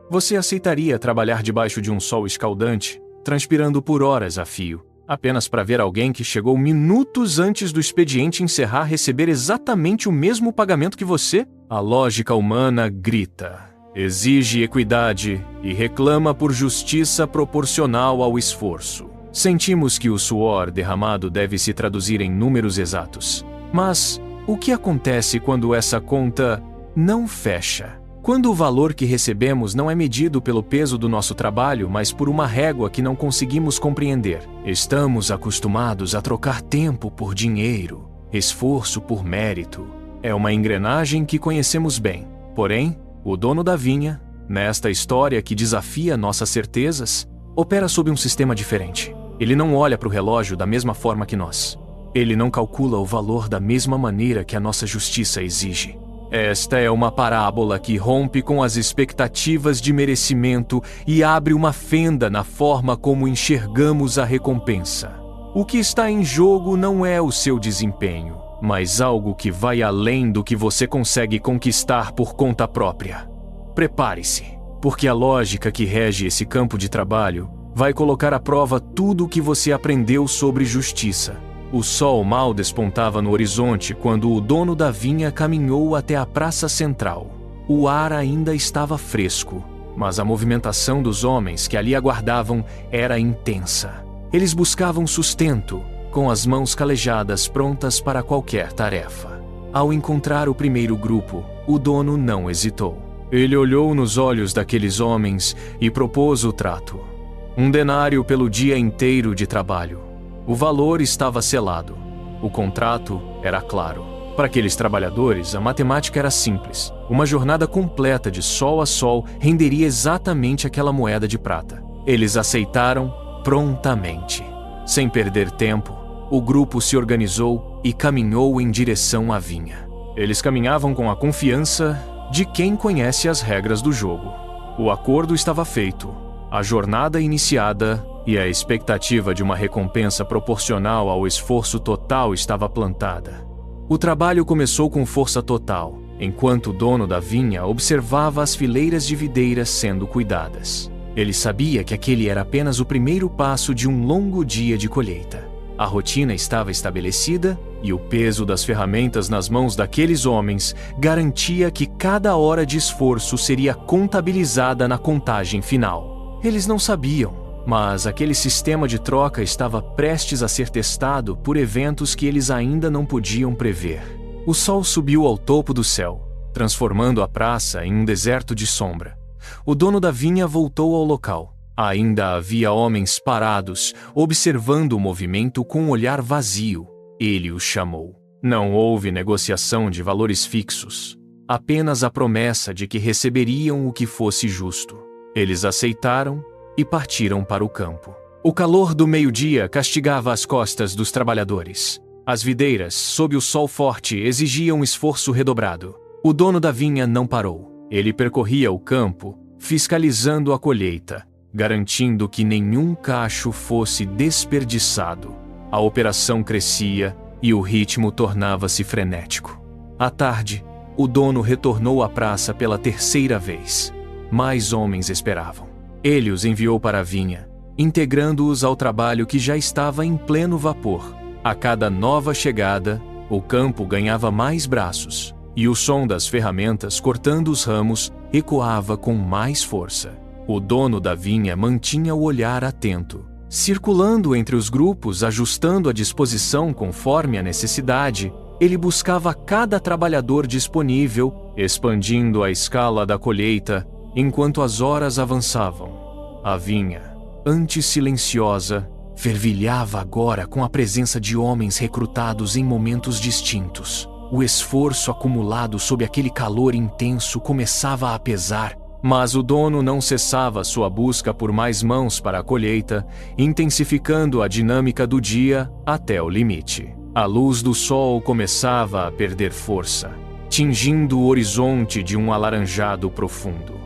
Você aceitaria trabalhar debaixo de um sol escaldante, transpirando por horas a fio, apenas para ver alguém que chegou minutos antes do expediente encerrar receber exatamente o mesmo pagamento que você? A lógica humana grita, exige equidade e reclama por justiça proporcional ao esforço. Sentimos que o suor derramado deve se traduzir em números exatos. Mas o que acontece quando essa conta não fecha? Quando o valor que recebemos não é medido pelo peso do nosso trabalho, mas por uma régua que não conseguimos compreender. Estamos acostumados a trocar tempo por dinheiro, esforço por mérito. É uma engrenagem que conhecemos bem. Porém, o dono da vinha, nesta história que desafia nossas certezas, opera sob um sistema diferente. Ele não olha para o relógio da mesma forma que nós. Ele não calcula o valor da mesma maneira que a nossa justiça exige. Esta é uma parábola que rompe com as expectativas de merecimento e abre uma fenda na forma como enxergamos a recompensa. O que está em jogo não é o seu desempenho, mas algo que vai além do que você consegue conquistar por conta própria. Prepare-se, porque a lógica que rege esse campo de trabalho vai colocar à prova tudo o que você aprendeu sobre justiça. O sol mal despontava no horizonte quando o dono da vinha caminhou até a praça central. O ar ainda estava fresco, mas a movimentação dos homens que ali aguardavam era intensa. Eles buscavam sustento, com as mãos calejadas prontas para qualquer tarefa. Ao encontrar o primeiro grupo, o dono não hesitou. Ele olhou nos olhos daqueles homens e propôs o trato. 1 denário pelo dia inteiro de trabalho. O valor estava selado. O contrato era claro. Para aqueles trabalhadores, a matemática era simples. Uma jornada completa de sol a sol renderia exatamente aquela moeda de prata. Eles aceitaram prontamente. Sem perder tempo, o grupo se organizou e caminhou em direção à vinha. Eles caminhavam com a confiança de quem conhece as regras do jogo. O acordo estava feito, a jornada iniciada e a expectativa de uma recompensa proporcional ao esforço total estava plantada. O trabalho começou com força total, enquanto o dono da vinha observava as fileiras de videiras sendo cuidadas. Ele sabia que aquele era apenas o primeiro passo de um longo dia de colheita. A rotina estava estabelecida e o peso das ferramentas nas mãos daqueles homens garantia que cada hora de esforço seria contabilizada na contagem final. Eles não sabiam, mas aquele sistema de troca estava prestes a ser testado por eventos que eles ainda não podiam prever. O sol subiu ao topo do céu, transformando a praça em um deserto de sombra. O dono da vinha voltou ao local. Ainda havia homens parados, observando o movimento com um olhar vazio. Ele os chamou. Não houve negociação de valores fixos, apenas a promessa de que receberiam o que fosse justo. Eles aceitaram e partiram para o campo. O calor do meio-dia castigava as costas dos trabalhadores. As videiras, sob o sol forte, exigiam esforço redobrado. O dono da vinha não parou. Ele percorria o campo, fiscalizando a colheita, garantindo que nenhum cacho fosse desperdiçado. A operação crescia e o ritmo tornava-se frenético. À tarde, o dono retornou à praça pela terceira vez. Mais homens esperavam. Ele os enviou para a vinha, integrando-os ao trabalho que já estava em pleno vapor. A cada nova chegada, o campo ganhava mais braços, e o som das ferramentas cortando os ramos ecoava com mais força. O dono da vinha mantinha o olhar atento, circulando entre os grupos, ajustando a disposição conforme a necessidade. Ele buscava cada trabalhador disponível, expandindo a escala da colheita, enquanto as horas avançavam. A vinha, antes silenciosa, fervilhava agora com a presença de homens recrutados em momentos distintos. O esforço acumulado sob aquele calor intenso começava a pesar, mas o dono não cessava sua busca por mais mãos para a colheita, intensificando a dinâmica do dia até o limite. A luz do sol começava a perder força, tingindo o horizonte de um alaranjado profundo.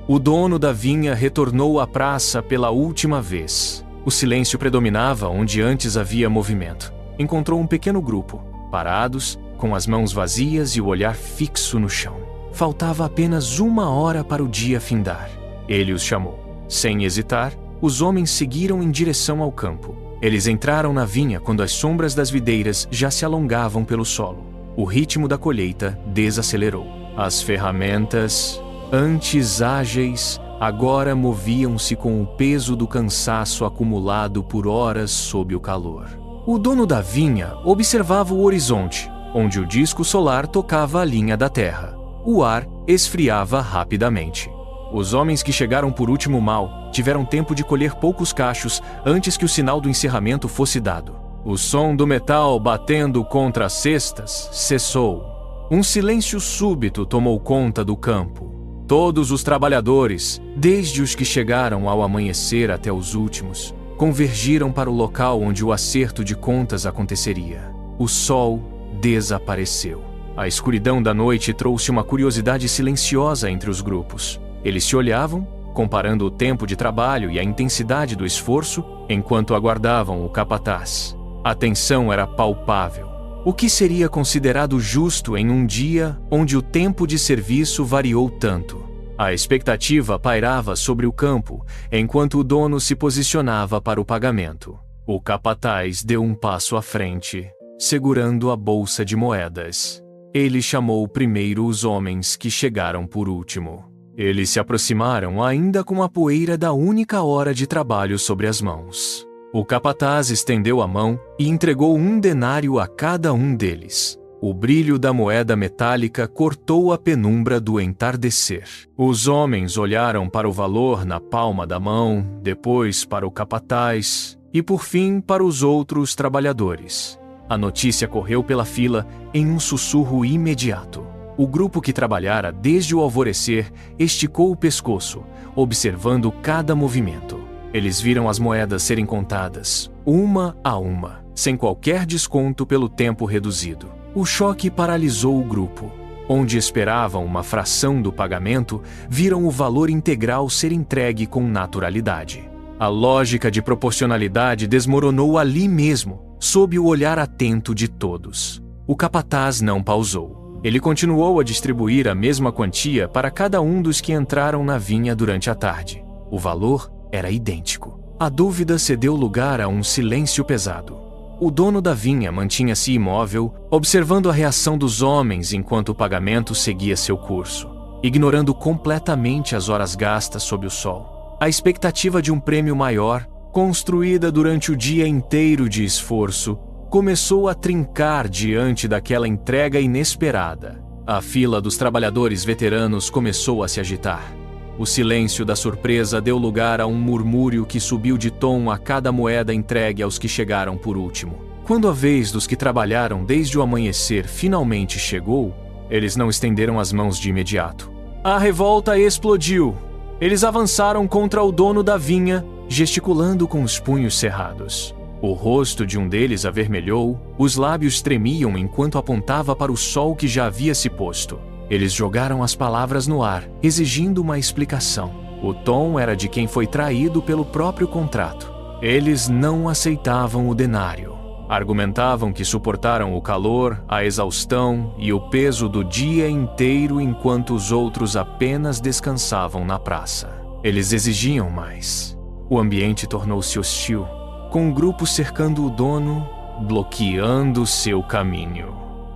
O dono da vinha retornou à praça pela última vez. O silêncio predominava onde antes havia movimento. Encontrou um pequeno grupo, parados, com as mãos vazias e o olhar fixo no chão. Faltava apenas 1 hora para o dia findar. Ele os chamou. Sem hesitar, os homens seguiram em direção ao campo. Eles entraram na vinha quando as sombras das videiras já se alongavam pelo solo. O ritmo da colheita desacelerou. As ferramentas, antes ágeis, agora moviam-se com o peso do cansaço acumulado por horas sob o calor. O dono da vinha observava o horizonte, onde o disco solar tocava a linha da terra. O ar esfriava rapidamente. Os homens que chegaram por último mal tiveram tempo de colher poucos cachos antes que o sinal do encerramento fosse dado. O som do metal batendo contra as cestas cessou. Um silêncio súbito tomou conta do campo. Todos os trabalhadores, desde os que chegaram ao amanhecer até os últimos, convergiram para o local onde o acerto de contas aconteceria. O sol desapareceu. A escuridão da noite trouxe uma curiosidade silenciosa entre os grupos. Eles se olhavam, comparando o tempo de trabalho e a intensidade do esforço, enquanto aguardavam o capataz. A tensão era palpável. O que seria considerado justo em um dia onde o tempo de serviço variou tanto? A expectativa pairava sobre o campo, enquanto o dono se posicionava para o pagamento. O capataz deu um passo à frente, segurando a bolsa de moedas. Ele chamou primeiro os homens que chegaram por último. Eles se aproximaram ainda com a poeira da única hora de trabalho sobre as mãos. O capataz estendeu a mão e entregou 1 denário a cada um deles. O brilho da moeda metálica cortou a penumbra do entardecer. Os homens olharam para o valor na palma da mão, depois para o capataz e, por fim, para os outros trabalhadores. A notícia correu pela fila em um sussurro imediato. O grupo que trabalhara desde o alvorecer esticou o pescoço, observando cada movimento. Eles viram as moedas serem contadas, uma a uma, sem qualquer desconto pelo tempo reduzido. O choque paralisou o grupo. Onde esperavam uma fração do pagamento, viram o valor integral ser entregue com naturalidade. A lógica de proporcionalidade desmoronou ali mesmo, sob o olhar atento de todos. O capataz não pausou. Ele continuou a distribuir a mesma quantia para cada um dos que entraram na vinha durante a tarde. O valor era idêntico. A dúvida cedeu lugar a um silêncio pesado. O dono da vinha mantinha-se imóvel, observando a reação dos homens enquanto o pagamento seguia seu curso, ignorando completamente as horas gastas sob o sol. A expectativa de um prêmio maior, construída durante o dia inteiro de esforço, começou a trincar diante daquela entrega inesperada. A fila dos trabalhadores veteranos começou a se agitar. O silêncio da surpresa deu lugar a um murmúrio que subiu de tom a cada moeda entregue aos que chegaram por último. Quando a vez dos que trabalharam desde o amanhecer finalmente chegou, eles não estenderam as mãos de imediato. A revolta explodiu. Eles avançaram contra o dono da vinha, gesticulando com os punhos cerrados. O rosto de um deles avermelhou, os lábios tremiam enquanto apontava para o sol que já havia se posto. Eles jogaram as palavras no ar, exigindo uma explicação. O tom era de quem foi traído pelo próprio contrato. Eles não aceitavam o denário. Argumentavam que suportaram o calor, a exaustão e o peso do dia inteiro enquanto os outros apenas descansavam na praça. Eles exigiam mais. O ambiente tornou-se hostil, com o grupo cercando o dono, bloqueando seu caminho.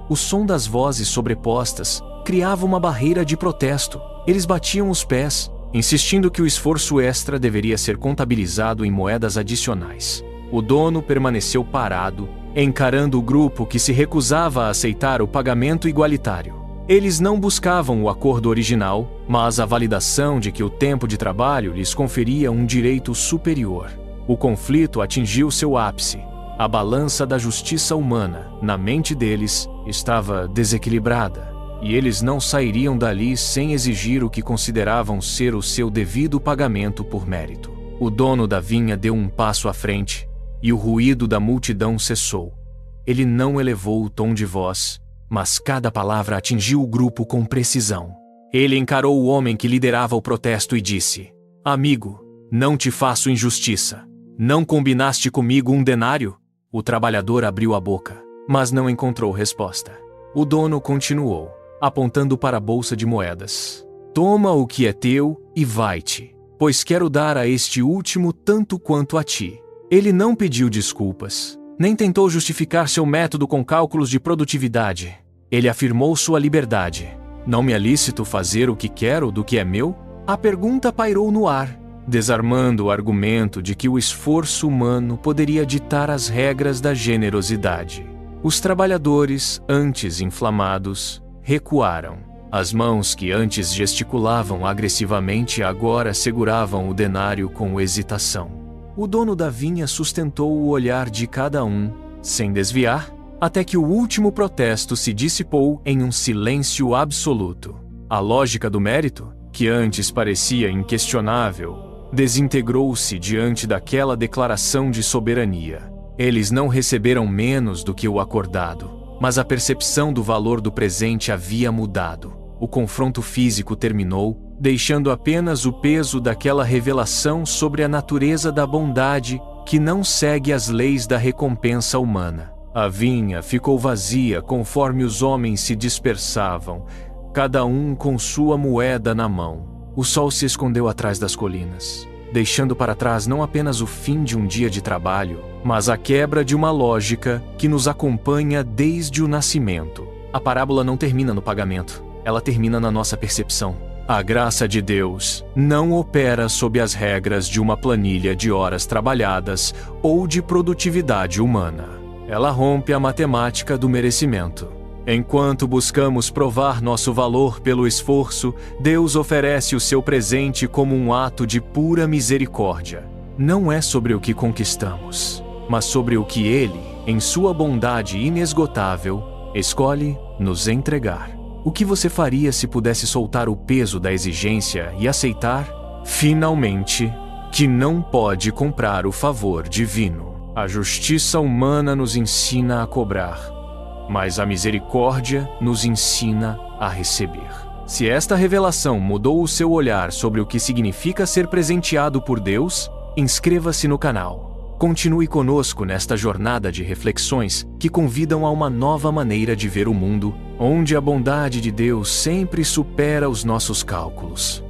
O som das vozes sobrepostas criava uma barreira de protesto. Eles batiam os pés, insistindo que o esforço extra deveria ser contabilizado em moedas adicionais. O dono permaneceu parado, encarando o grupo que se recusava a aceitar o pagamento igualitário. Eles não buscavam o acordo original, mas a validação de que o tempo de trabalho lhes conferia um direito superior. O conflito atingiu seu ápice. A balança da justiça humana, na mente deles, estava desequilibrada, e eles não sairiam dali sem exigir o que consideravam ser o seu devido pagamento por mérito. O dono da vinha deu um passo à frente, e o ruído da multidão cessou. Ele não elevou o tom de voz, mas cada palavra atingiu o grupo com precisão. Ele encarou o homem que liderava o protesto e disse: "Amigo, não te faço injustiça. Não combinaste comigo 1 denário?" O trabalhador abriu a boca, mas não encontrou resposta. O dono continuou, apontando para a bolsa de moedas. "Toma o que é teu e vai-te." pois quero dar a este último tanto quanto a ti. Ele não pediu desculpas, nem tentou justificar seu método com cálculos de produtividade. Ele afirmou sua liberdade. Não me é lícito fazer o que quero do que é meu? A pergunta pairou no ar, desarmando o argumento de que o esforço humano poderia ditar as regras da generosidade. Os trabalhadores, antes inflamados, recuaram. As mãos que antes gesticulavam agressivamente agora seguravam o denário com hesitação. O dono da vinha sustentou o olhar de cada um, sem desviar, até que o último protesto se dissipou em um silêncio absoluto. A lógica do mérito, que antes parecia inquestionável, desintegrou-se diante daquela declaração de soberania. Eles não receberam menos do que o acordado, mas a percepção do valor do presente havia mudado. O confronto físico terminou, deixando apenas o peso daquela revelação sobre a natureza da bondade que não segue as leis da recompensa humana. A vinha ficou vazia conforme os homens se dispersavam, cada um com sua moeda na mão. O sol se escondeu atrás das colinas, deixando para trás não apenas o fim de um dia de trabalho, mas a quebra de uma lógica que nos acompanha desde o nascimento. A parábola não termina no pagamento, ela termina na nossa percepção. A graça de Deus não opera sob as regras de uma planilha de horas trabalhadas ou de produtividade humana. Ela rompe a matemática do merecimento. Enquanto buscamos provar nosso valor pelo esforço, Deus oferece o seu presente como um ato de pura misericórdia. Não é sobre o que conquistamos, mas sobre o que Ele, em sua bondade inesgotável, escolhe nos entregar. O que você faria se pudesse soltar o peso da exigência e aceitar, finalmente, que não pode comprar o favor divino? A justiça humana nos ensina a cobrar, mas a misericórdia nos ensina a receber. Se esta revelação mudou o seu olhar sobre o que significa ser presenteado por Deus, inscreva-se no canal. Continue conosco nesta jornada de reflexões que convidam a uma nova maneira de ver o mundo, onde a bondade de Deus sempre supera os nossos cálculos.